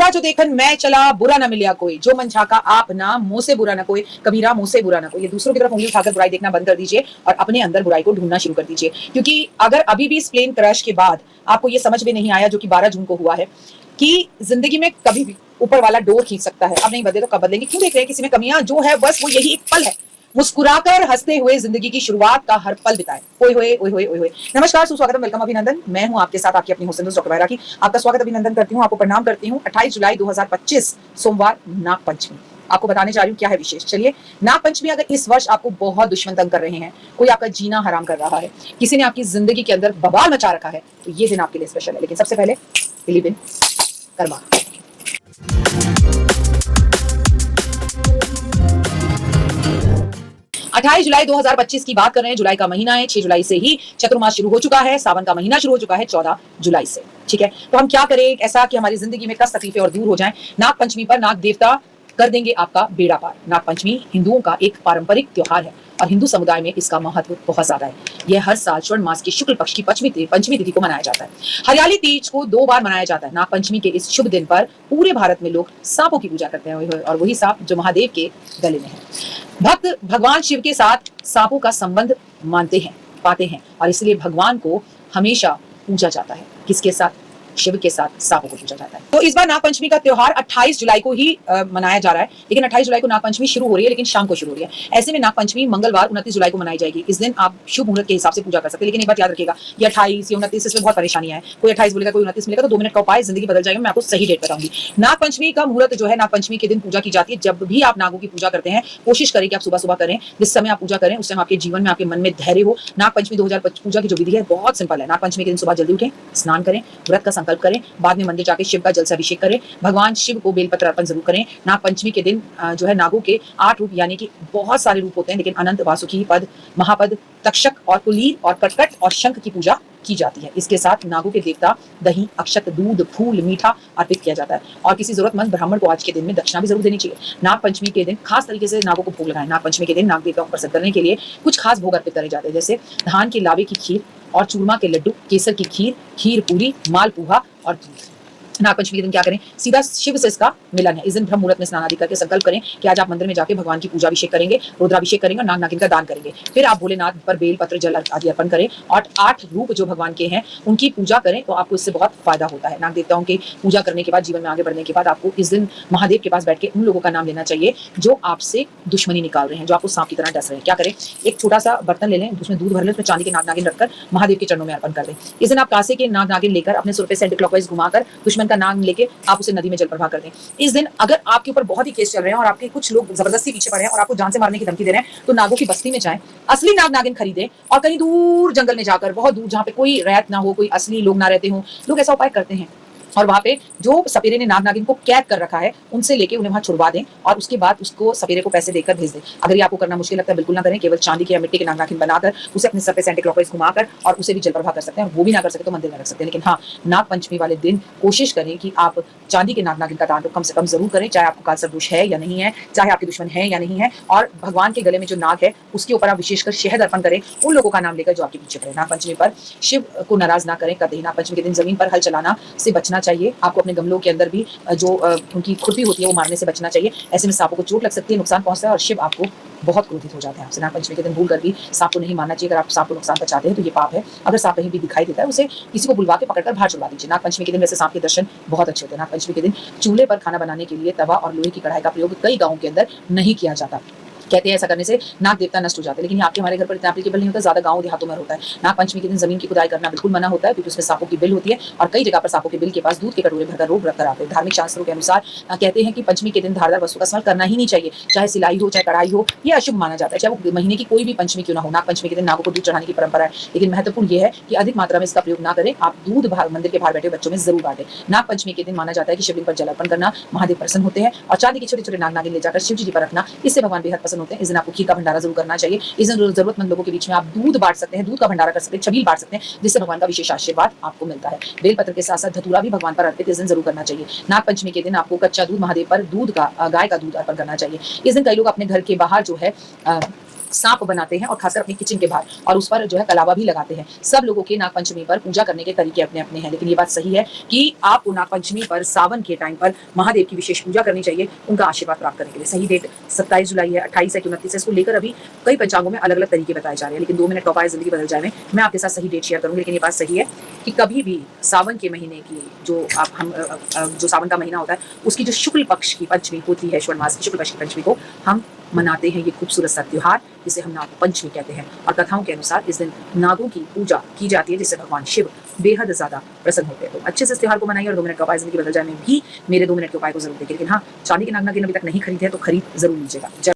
चला जो देखन मैं चला, बुरा ना मिलिया कोई, जो मन झाका आप ना, मुंह से बुरा ना कोई, कबीरा मुंह से बुरा ना कोई। ये दूसरों की तरफ उंगली उठाकर बुराई देखना बंद कर दीजिए और अपने अंदर बुराई को ढूंढना शुरू कर दीजिए। क्योंकि अगर अभी भी इस प्लेन क्रैश के बाद आपको ये समझ में नहीं आया, जो कि 12 जून को हुआ है, कि जिंदगी में कभी भी ऊपर वाला डोर खींच सकता है। अब नहीं बदले तो कब बदलेंगे? क्यों देख रहे हैं किसी में कमियां? जो है बस वो यही एक पल है। मुस्कुराकर हंसते हुए जिंदगी की शुरुआत का हर पल बिताएं। ओए होए ओए होए ओए होए। नमस्कार, सुस्वागतम, वेलकम, अभिनंदन। मैं हूं आपके साथ आपकी अपनी होस्ट डॉक्टर बहरा की। आपका स्वागत, अभिनंदन करती हूं, आपको प्रणाम करती हूं। 28 जुलाई 2025 सोमवार, नाग पंचमी। आपको बताने जा रही हूँ क्या है विशेष। चलिए, नाग पंचमी अगर इस वर्ष आपको बहुत दुश्मन तंग कर रहे हैं, कोई आपका जीना हराम कर रहा है, किसी ने आपकी जिंदगी के अंदर बवाल मचा रखा है, तो ये दिन आपके लिए स्पेशल है। लेकिन सबसे पहले बिलीव इन कर्मा। 28 जुलाई 2025 की बात कर रहे हैं। जुलाई का महीना है, 6 जुलाई से ही चतुर्मास शुरू हो चुका है, सावन का महीना शुरू हो चुका है 14 जुलाई से। ठीक है, तो हम क्या करें ऐसा कि हमारी जिंदगी में कष्ट तकलीफें और दूर हो जाएं। नाग पंचमी पर नाग देवता कर देंगे आपका बेड़ा पार। नाग पंचमी हिंदुओं का एक पारंपरिक त्योहार है और हिंदू समुदाय में इसका महत्व बहुत ज्यादा है। यह हर साल श्रावण मास की शुक्ल पक्ष की पंचमी तिथि को मनाया जाता है। हरियाली तीज को 2 बार मनाया जाता है। नाग पंचमी के इस शुभ दिन पर पूरे भारत में लोग सांपों की पूजा करते हैं, और वही सांप जो महादेव के गले में है। भक्त भगवान शिव के साथ सांपों का संबंध मानते हैं, पाते हैं, और इसलिए भगवान को हमेशा पूजा जाता है। किसके साथ? शिव के साथ सांपों को पूजा जाता है। तो इस बार नागपंचमी का त्योहार 28 जुलाई को ही मनाया जा रहा है। लेकिन 28 जुलाई को नागपंचमी शुरू हो रही है, लेकिन शाम को शुरू हो रही है। ऐसे में नागपंचमी मंगलवार 29 जुलाई को मनाई जाएगी। इस दिन आप शुभ मुहूर्त के हिसाब से पूजा कर सकते हैं। लेकिन एक बात याद रखिएगा, ये 28 या 29 इसमें बहुत परेशानियां है। कोई 28 बोलेगा, कोई 29 मिलेगा, तो 2 मिनट का उपाय, जिंदगी बदल जाएगी। मैं आपको सही डेट बताऊंगी। नागपंचमी का मुहूर्त जो है, नागपंचमी के दिन पूजा की जाती है। जब भी आप नागों की पूजा करते हैं, कोशिश करें कि आप सुबह सुबह करें। जिस समय आप पूजा करें उस समय आपके जीवन में, आपके मन में धैर्य हो। नागपंचमी 2025 पूजा की जो विधि है बहुत सिंपल है। नागपंचमी के दिन सुबह जल्दी उठें, स्नान करें, व्रत का संकल्प करें, बाद में मंदिर जाके शिव का जल से अभिषेक करें, भगवान शिव को बेलपत्र अर्पण जरूर करें। नाग पंचमी के दिन जो है नागों के 8 रूप, यानी कि बहुत सारे रूप होते हैं, लेकिन अनंत, वासुकी, पद, महापद, तक्षक और कुलीर और कटकट और शंख की पूजा की जाती है। इसके साथ नागों के देवता दही, अक्षत, दूध, फूल, मीठा अर्पित किया जाता है। और किसी जरूरतमंद ब्राह्मण को आज के दिन में दक्षिणा भी जरूर देनी चाहिए। नाग पंचमी के दिन खास तरीके से नागों को भोग लगाएं। नाग पंचमी के दिन नाग देवताओं को प्रसन्न करने के लिए कुछ खास भोग अर्पित करे जाते हैं, जैसे धान के लावे की खीर और चूरमा के लड्डू, केसर की खीर, खीर पूरी, मालपुआ और दूध। नागपंचमी के दिन क्या करें? सीधा शिव से इसका मिलन है। इस दिन ब्रह्म मुहूर्त में स्नान आदि करके संकल्प करें कि आज आप मंदिर में जाके भगवान की पूजा अभिषेक करेंगे, रुद्राभिषेक करेंगे और नाग नागिन का दान करेंगे। फिर आप भोलेनाथ पर बेल पत्र, जल आदि अर्पण करें और 8 रूप जो भगवान के हैं उनकी पूजा करें, तो आपको इससे बहुत फायदा होता है। नाग देवताओं की पूजा करने के बाद, जीवन में आगे बढ़ने के बाद, आपको इस दिन महादेव के पास बैठ के उन लोगों का नाम लेना चाहिए जो आपसे दुश्मनी निकाल रहे हैं, जो आपको सांप की तरह डस रहे हैं। क्या करें? एक छोटा सा बर्तन ले लें, उसमें दूध भर लें, उसमें चांदी के नाग नागिन रखकर महादेव के चरणों में अर्पण कर दें। इस दिन आप कासे के नाग नागिन लेकर अपने सिर पे सेंटी क्लॉकवाइज घुमाकर दुश्मन का नाग लेके आप उसे नदी में जल प्रवाह कर दें। इस दिन अगर आपके ऊपर बहुत ही केस चल रहे हैं और आपके कुछ लोग जबरदस्ती पीछे पड़े हैं और आपको जान से मारने की धमकी दे रहे हैं, तो नागों की बस्ती में जाएं, असली नाग नागिन खरीदें और कहीं दूर जंगल में जाकर, बहुत दूर जहां पे कोई रहत ना हो, कोई असली लोग ना रहते हो, लोग ऐसा उपाय करते हैं। और वहां पे जो सपेरे ने नाग नागिन को कैद कर रखा है, उनसे लेके उन्हें वहां छुड़वा दें और उसके बाद उसको सपेरे को पैसे देकर भेज दें। अगर ये आपको करना मुश्किल लगता है, बिल्कुल ना करें। केवल चांदी के या मिट्टी के नाग नागिन बनाकर उसे अपने सर पे सेंटी क्लॉकवाइज घुमाकर और उसे भी जल प्रवाह कर सकते हैं। वो भी ना कर सके तो मंदिर में रख सकते हैं। लेकिन हाँ, नाग पंचमी वाले दिन कोशिश करें कि आप चांदी के नाग नागिन का दान कम से कम जरूर करें, चाहे आपको कालसर्प दोष है या नहीं है, चाहे आपके दुश्मन है या नहीं है। और भगवान के गले में जो नाग है उसके ऊपर आप विशेषकर शहद अर्पण करें, उन लोगों का नाम लेकर जो आपके पीछे पड़े। नाग पंचमी पर शिव को नाराज ना करें कभी। नाग पंचमी के दिन जमीन पर हल चलाना से बचना चाहिए। आपको अपने गमलों के अंदर भी जो उनकी खुरपी होती है वो मारने से बचना चाहिए। ऐसे में सांपों को चोट लग सकती है, नुकसान पहुंचता है और शिव आपको बहुत क्रोधित हो जाते हैं आपसे। नाग पंचमी के दिन भूल कर भी सांप को नहीं मारना चाहिए। अगर आप सांप को नुकसान पहुंचाते हैं तो ये पाप है। अगर सांप कहीं भी दिखाई देता है, उसे किसी को बुलवा के पकड़कर बाहर छुड़वा दीजिए। नाग पंचमी के दिन वैसे सांप के दर्शन बहुत अच्छे होते हैं। नाग पंचमी के दिन चूल्हे पर खाना बनाने के लिए तवा और लोहे की कढ़ाई का प्रयोग कई गाँवों के अंदर नहीं किया जाता। कहते हैं ऐसा करने से नाग देवता नष्ट हो जाते हैं, लेकिन आपके हमारे घर पर इतना एप्लीकेबल नहीं होता, ज्यादा गांव देहातों में होता है। नाग पंचमी के दिन जमीन की खुदाई करना बिल्कुल मना होता है, क्योंकि उसमें सांपों की बिल होती है और कई जगह पर सांपों के बिल के पास दूध के कटोरे भरकर रोग रखकर आते हैं। धार्मिक शास्त्रों के अनुसार कहते हैं कि पंचमी के दिन धारदार वस्तु का इस्तेमाल करना ही नहीं चाहिए, चाहे सिलाई हो, चाहे कढ़ाई हो, ये अशुभ माना जाता है, चाहे वो महीने की कोई भी पंचमी क्यों ना हो। नाग पंचमी के दिन नागों को दूध चढ़ाने की परंपरा है, लेकिन महत्वपूर्ण यह है कि अधिक मात्रा में इसका प्रयोग ना करें। आप दूध मंदिर के बाहर बैठे बच्चों में जरूर बांटें। नाग पंचमी के दिन माना जाता है कि शिवलिंग पर जल अर्पण करना महादेव प्रसन्न होते हैं और चांदी के छोटे छोटे नाग नागिन ले जाकर शिव जी पर रखना, इससे भगवान बेहद पसंद होते हैं। इस दिन आपको खीर का भंडारा जरूर करना चाहिए। इस दिन जरूरतमंद लोगों के बीच में आप दूध बांट सकते हैं, दूध का भंडारा कर सकते हैं, छबील बांट सकते हैं, जिससे भगवान का विशेष आशीर्वाद आपको मिलता है। बेलपत्र के साथ साथ धतूरा भी भगवान पर अर्पित इस दिन जरूर करना चाहिए। नाग पंचमी के दिन आपको कच्चा दूध महादेव पर दूध का गाय का दूध अर्पण करना चाहिए। इस दिन कई लोग अपने घर के बाहर जो है सांप बनाते हैं और खासकर अपनी किचन के बाहर, और उस पर जो है कलावा भी लगाते हैं। सब लोगों के नागपंचमी पर पूजा करने के तरीके अपने अपने हैं, लेकिन ये बात सही है कि आपको नागपंचमी पर सावन के टाइम पर महादेव की विशेष पूजा करनी चाहिए, उनका आशीर्वाद प्राप्त करने के लिए। सही डेट 27 जुलाई है, 28 है कि 29 है, इसको लेकर अभी कई पंचांगों में अलग अलग तरीके बताए जा रहे हैं, लेकिन 2 मिनट टॉप आए जिंदगी बदल जाए में मैं आपके साथ सही डेट शेयर करूंगी। लेकिन ये बात सही है कि कभी भी सावन के महीने की जो जो सावन का महीना होता है उसकी जो शुक्ल पक्ष की पंचमी होती है, श्रावण मास की शुक्ल पक्ष की पंचमी को हम मनाते हैं ये खूबसूरत सा त्योहार, जिसे हम नाग पंचमी कहते हैं। और कथाओं के अनुसार इस दिन नागों की पूजा की जाती है, जिससे भगवान शिव बेहद ज्यादा प्रसन्न होते हैं। तो अच्छे से इस त्योहार को मनाइए और 2 मिनट का उपाय जिंदगी बदल जाए में भी मेरे 2 मिनट के उपाय को जरूर देखिए। लेकिन हाँ, चांदी के नाग नागिन अभी तक नहीं खरीदे हैं तो खरीद जरूर लीजिएगा।